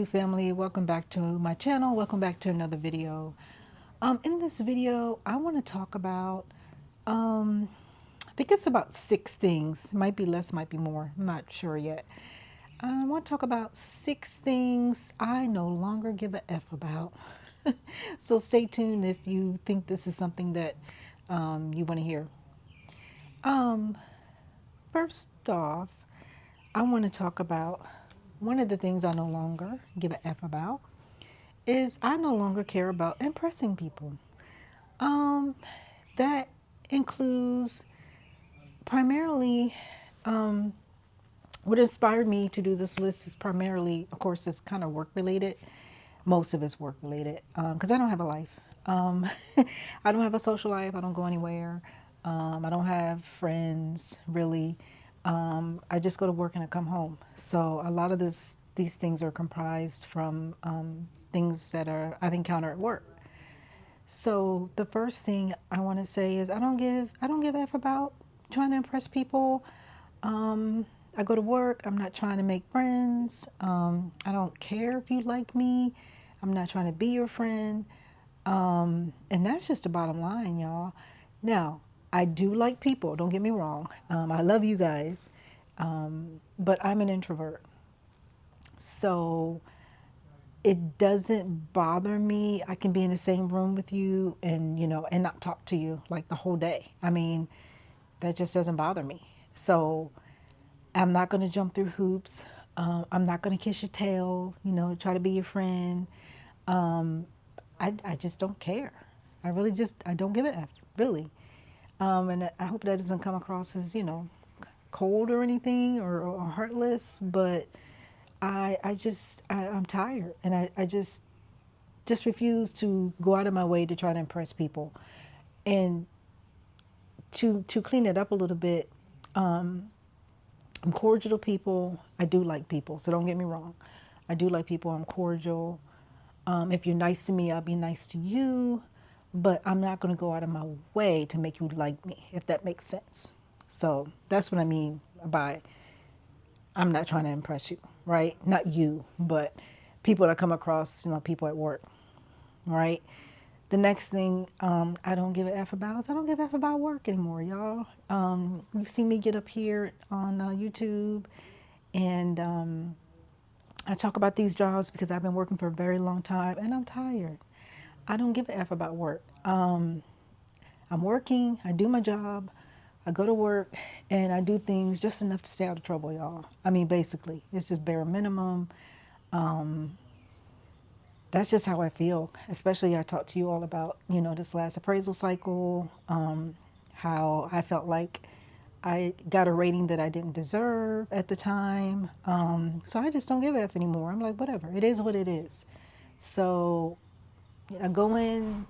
YouTube family, welcome back to my channel. Welcome back to another video. In this video, I want to talk about, I think it's about 6 things. Might be less, might be more. I'm not sure yet. I want to talk about 6 things I no longer give a F about. So stay tuned if you think this is something that you want to hear. Um, First off, I want to talk about one of the things I no longer give a F about is I no longer care about impressing people. Um, that includes primarily what inspired me to do this list is primarily, of course, it's kind of work related. Most of it's work related because I don't have a life. Um, I don't have a social life. I don't go anywhere. I don't have friends really. I just go to work and I come home. So a lot of these things are comprised from things that I've encountered at work. So the first thing I want to say is I don't give a f about trying to impress people. I go to work. I'm not trying to make friends. I don't care if you like me. I'm not trying to be your friend. And that's just the bottom line, y'all. Now, I do like people. Don't get me wrong. I love you guys, but I'm an introvert. So it doesn't bother me. I can be in the same room with you and, and not talk to you like the whole day. I mean, that just doesn't bother me. So I'm not going to jump through hoops. I'm not going to kiss your tail, try to be your friend. Um, I just don't care. I don't give a F, really. And I hope that doesn't come across as, cold or anything or heartless, but I'm tired and I just refuse to go out of my way to try to impress people. And to clean it up a little bit, I'm cordial to people. I do like people, so don't get me wrong. I do like people. I'm cordial. If you're nice to me, I'll be nice to you. But I'm not going to go out of my way to make you like me, if that makes sense. So that's what I mean by I'm not trying to impress you, right? Not you, but people that come across, people at work, right? The next thing I don't give a F about is I don't give a F about work anymore, y'all. You've seen me get up here on YouTube and I talk about these jobs because I've been working for a very long time and I'm tired. I don't give a F about work. I'm working, I do my job, I go to work, and I do things just enough to stay out of trouble, y'all. I mean, basically, it's just bare minimum. That's just how I feel. Especially, I talked to you all about, this last appraisal cycle, how I felt like I got a rating that I didn't deserve at the time. So I just don't give a F anymore. I'm like, whatever, it is what it is. So I go in,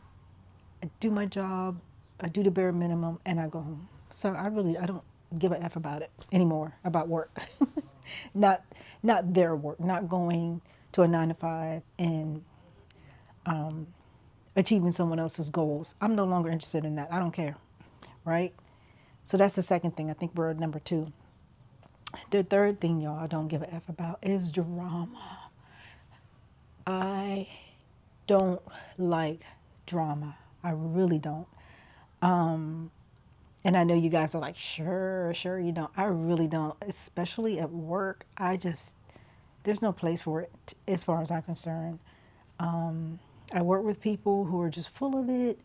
I do my job, I do the bare minimum, and I go home. So I don't give a F about it anymore, about work. not not their work, not going to a 9 to 5 and achieving someone else's goals. I'm no longer interested in that. I don't care, right? So that's the second thing. I think we're at number 2. The third thing, y'all, I don't give a F about is drama. I don't like drama. I really don't. And I know you guys are like, sure you don't. I really don't, especially at work. There's no place for it as far as I'm concerned. I work with people who are just full of it.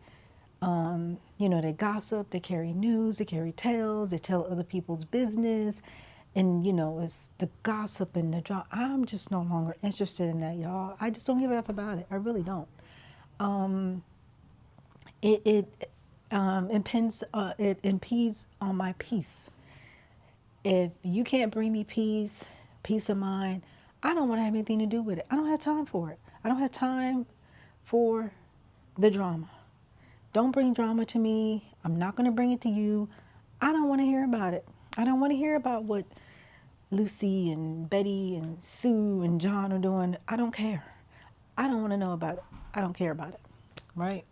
They gossip, they carry news, they carry tales, they tell other people's business. And, it's the gossip and the drama. I'm just no longer interested in that, y'all. I just don't give a F about it. I really don't. It impedes on my peace. If you can't bring me peace of mind, I don't want to have anything to do with it. I don't have time for it. I don't have time for the drama. Don't bring drama to me. I'm not going to bring it to you. I don't want to hear about it. I don't want to hear about what Lucy and Betty and Sue and John are doing. I don't care. I don't want to know about it. I don't care about it. Right?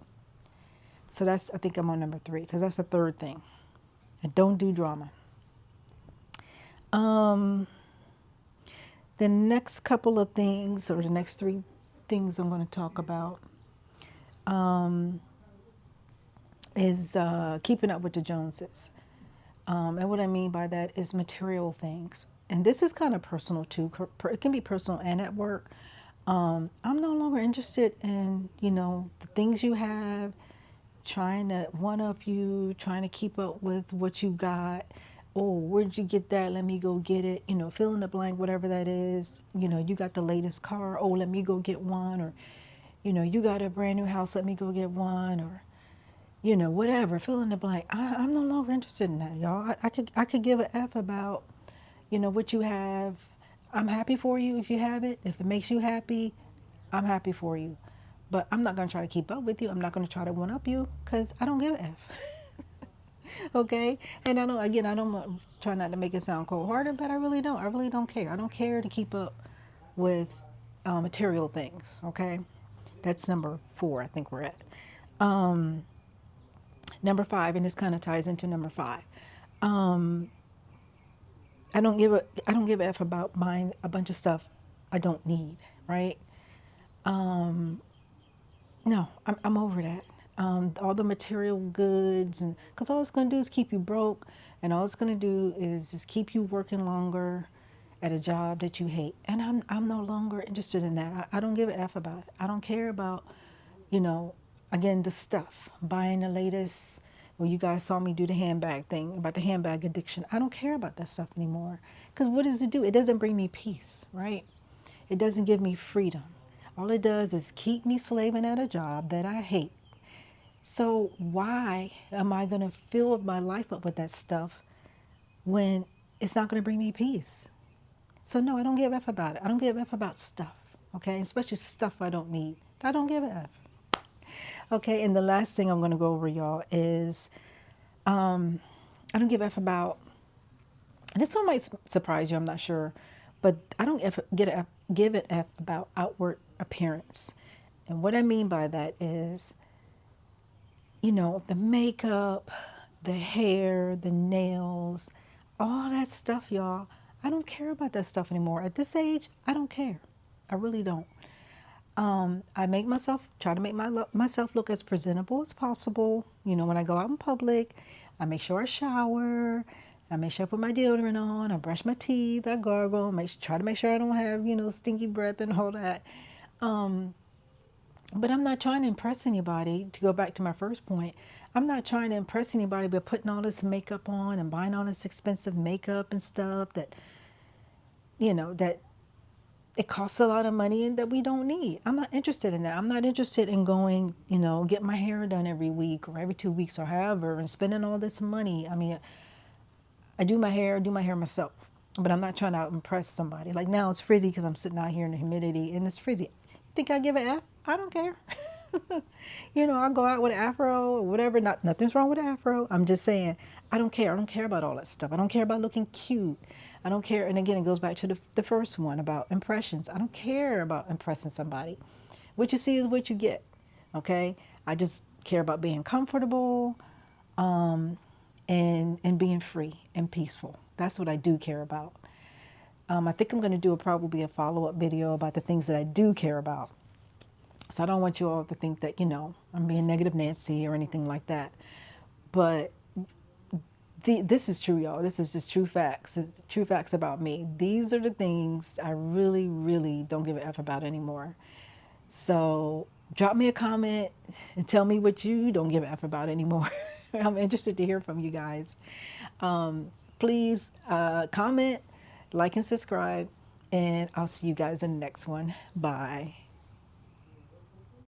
So I think I'm on number 3. So that's the third thing. I don't do drama. Um, The next couple of things, or the next three things I'm going to talk about, um, is keeping up with the Joneses. And what I mean by that is material things. And this is kind of personal too. It can be personal and at work. I'm no longer interested in, the things you have, trying to one up you, trying to keep up with what you got. Oh, where'd you get that? Let me go get it. Fill in the blank, whatever that is. You got the latest car. Oh, let me go get one. Or, you got a brand new house. Let me go get one. Or, whatever, fill in the blank. I'm no longer interested in that, y'all. I could give a F about, what you have. I'm happy for you if you have it. If it makes you happy, I'm happy for you. But I'm not going to try to keep up with you. I'm not going to try to one up you because I don't give a F. Okay? And I don't try not to make it sound cold hearted, but I really don't. I really don't care. I don't care to keep up with material things. Okay? That's number 4, I think we're at. Um, Number 5, and this kind of ties into number 5. Um, I don't give a f about buying a bunch of stuff I don't need. Right? Um, no, I'm over that. All the material goods, and because all it's gonna do is keep you broke, and all it's gonna do is just keep you working longer at a job that you hate. And I'm no longer interested in that. I don't give a f about it. I don't care about, you know, again, the stuff, buying the latest. Well, you guys saw me do the handbag thing about the handbag addiction. I don't care about that stuff anymore. Because what does it do? It doesn't bring me peace, right? It doesn't give me freedom. All it does is keep me slaving at a job that I hate. So why am I going to fill my life up with that stuff when it's not going to bring me peace? So no, I don't give a F about it. I don't give a F about stuff, okay? Especially stuff I don't need. I don't give a F. Okay, and the last thing I'm going to go over, y'all, is I don't give a F about, and this one might surprise you, I'm not sure, but I don't give an F about outward appearance. And what I mean by that is, the makeup, the hair, the nails, all that stuff, y'all. I don't care about that stuff anymore. At this age, I don't care. I really don't. I try to make myself look as presentable as possible. When I go out in public, I make sure I shower. I make sure I put my deodorant on. I brush my teeth. I gargle. Try to make sure I don't have, stinky breath and all that. But I'm not trying to impress anybody. To go back to my first point, I'm not trying to impress anybody by putting all this makeup on and buying all this expensive makeup and stuff that it costs a lot of money and that we don't need. I'm not interested in that. I'm not interested in going, get my hair done every week or every 2 weeks or however and spending all this money. I mean, I do my hair myself, but I'm not trying to impress somebody. Like now it's frizzy because I'm sitting out here in the humidity and it's frizzy. You think I give a F? I don't care. I'll go out with an afro or whatever. Nothing's wrong with an afro. I'm just saying, I don't care. I don't care about all that stuff. I don't care about looking cute. I don't care. And again, it goes back to the first one about impressions. I don't care about impressing somebody. What you see is what you get. Okay? I just care about being comfortable, and being free and peaceful. That's what I do care about. I think I'm going to do probably a follow-up video about the things that I do care about. So I don't want you all to think that, I'm being negative Nancy or anything like that. But this is true, y'all. This is just true facts. It's true facts about me. These are the things I really, really don't give a F about anymore. So drop me a comment and tell me what you don't give a F about anymore. I'm interested to hear from you guys. Please comment, like, and subscribe. And I'll see you guys in the next one. Bye.